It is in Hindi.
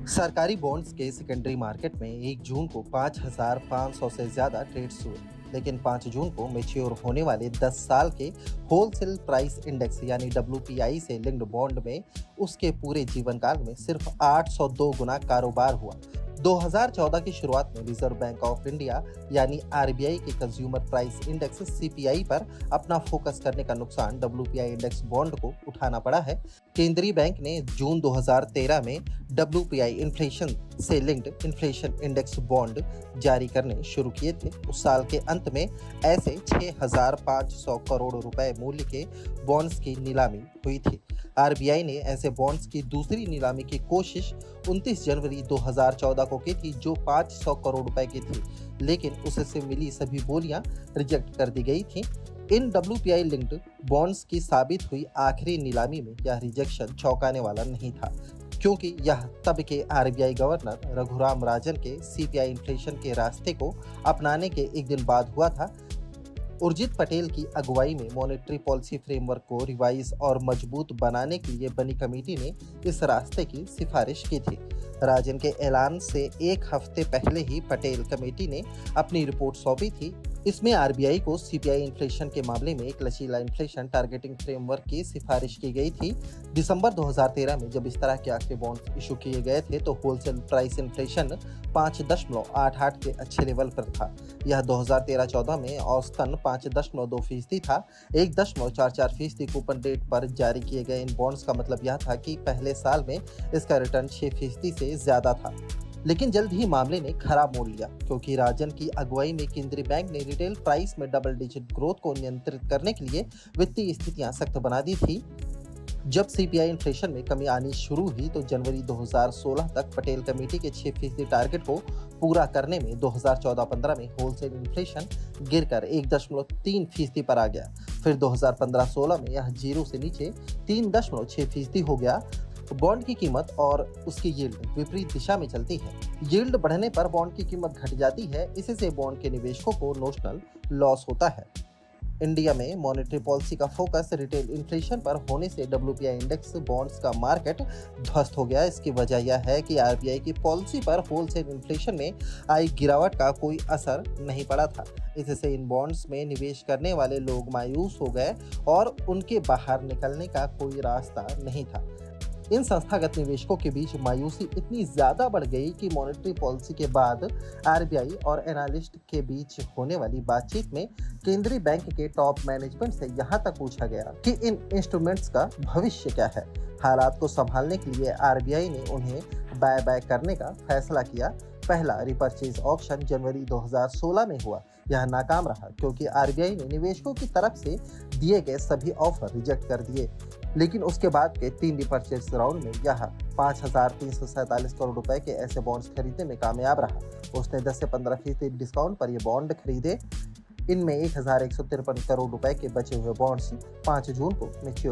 सरकारी बॉन्ड्स के सेकेंडरी मार्केट में 1 जून को 5,500 से ज्यादा ट्रेड्स हुए, लेकिन 5 जून को मैच्योर होने वाले 10 साल के होलसेल प्राइस इंडेक्स यानी डब्ल्यूपीआई से लिंक्ड बॉन्ड में उसके पूरे जीवन काल में सिर्फ 802 गुना कारोबार हुआ। 2014 की शुरुआत में रिजर्व बैंक ऑफ इंडिया यानी आरबीआई के कंज्यूमर प्राइस इंडेक्स सीपीआई पर अपना फोकस करने का नुकसान डब्ल्यूपीआई इंडेक्स बॉन्ड को उठाना पड़ा है। केंद्रीय बैंक ने जून 2013 में डब्ल्यूपीआई इन्फ्लेशन से लिंक्ड इन्फ्लेशन इंडेक्स बॉन्ड जारी करने शुरू किए थे। उस साल के अंत में ऐसे 6,500 करोड़ रुपए मूल्य के बॉन्ड्स की नीलामी हुई थी। आरबीआई ने ऐसे बॉन्ड्स की दूसरी नीलामी की कोशिश 29 जनवरी 2014 को की थी, जो 500 करोड़ रुपए की थी, लेकिन उससे मिली सभी बोलियां रिजेक्ट कर दी गई थी। इन डब्ल्यूपीआई लिंक्ड बॉन्ड्स की साबित हुई आखिरी नीलामी में यह रिजेक्शन चौंकाने वाला नहीं था, क्योंकि यह तब के आरबीआई गवर्नर रघुराम राजन के सीपीआई इन्फ्लेशन के रास्ते को अपनाने के एक दिन बाद हुआ था। उर्जित पटेल की अगुवाई में मॉनेटरी पॉलिसी फ्रेमवर्क को रिवाइज और मजबूत बनाने के लिए बनी कमेटी ने इस रास्ते की सिफारिश की थी। राजन के ऐलान से एक हफ्ते पहले ही पटेल कमेटी ने अपनी रिपोर्ट सौंपी थी। इसमें आरबीआई को सीपीआई इन्फ्लेशन के मामले में एक लचीला इन्फ्लेशन टारगेटिंग फ्रेमवर्क की सिफारिश की गई थी। दिसंबर 2013 में जब इस तरह के आखिरी बॉन्ड्स इशू किए गए थे तो होलसेल प्राइस इन्फ्लेशन 5.88 के अच्छे लेवल पर था। यह 2013-14 में औसतन 5.2% था। 1.44% कूपन रेट पर जारी किए गए इन बॉन्ड्स का मतलब यह था कि पहले साल में इसका रिटर्न 6% से ज्यादा था। लेकिन जल्द ही मामले ने खराब मोड़ लिया, क्योंकि राजन की अगुवाई में केंद्रीय बैंक ने रिटेल प्राइस में डबल डिजिट ग्रोथ को नियंत्रित करने के लिए वित्तीय स्थितियां सख्त बना दी थी। जब सीपीआई इन्फ्लेशन में कमी आनी शुरू हुई तो जनवरी 2016 तक पटेल कमेटी के 6% टारगेट को पूरा करने में 2014-15 में होलसेल इन्फ्लेशन गिरकर 1.3% पर आ गया। फिर 2015-16 में यह 0 से नीचे 3.6% हो गया। बॉन्ड की कीमत और उसकी यील्ड विपरीत दिशा में चलती है। यील्ड बढ़ने पर बॉन्ड की कीमत घट जाती है, इससे बॉन्ड के निवेशकों को नोशनल लॉस होता है। इंडिया में मॉनेटरी पॉलिसी का फोकस रिटेल इन्फ्लेशन पर होने से डब्ल्यूपीआई इंडेक्स बॉन्ड्स का मार्केट ध्वस्त हो गया। इसकी वजह यह है कि आरबीआई की पॉलिसी पर होलसेल इन्फ्लेशन में आई गिरावट का कोई असर नहीं पड़ा था। इससे इन बॉन्ड्स में निवेश करने वाले लोग मायूस हो गए और उनके बाहर निकलने का कोई रास्ता नहीं था। इन संस्थागत निवेशकों के बीच मायूसी इतनी ज्यादा बढ़ गई कि मॉनेटरी पॉलिसी के बाद आरबीआई और एनालिस्ट के बीच होने वाली बातचीत में केंद्रीय बैंक के टॉप मैनेजमेंट से यहां तक पूछा गया कि इन इंस्ट्रूमेंट्स का भविष्य क्या है। हालात को संभालने के लिए आरबीआई ने उन्हें बाय करने का फैसला किया। पहला रिपर्चेज ऑक्शन जनवरी 2016 में हुआ। यह नाकाम रहा, क्योंकि आरबीआई ने निवेशकों की तरफ से दिए गए सभी ऑफर रिजेक्ट कर दिए। लेकिन उसके बाद के 3 रिपर्चेज राउंड में यह 5,347 करोड़ रुपए के ऐसे बॉन्ड्स खरीदने में कामयाब रहा। उसने 10 से 15% डिस्काउंट पर ये बॉन्ड खरीदे। इनमें 1,153 करोड़ रुपए के बचे हुए बॉन्ड्स 5 जून को मैच्योर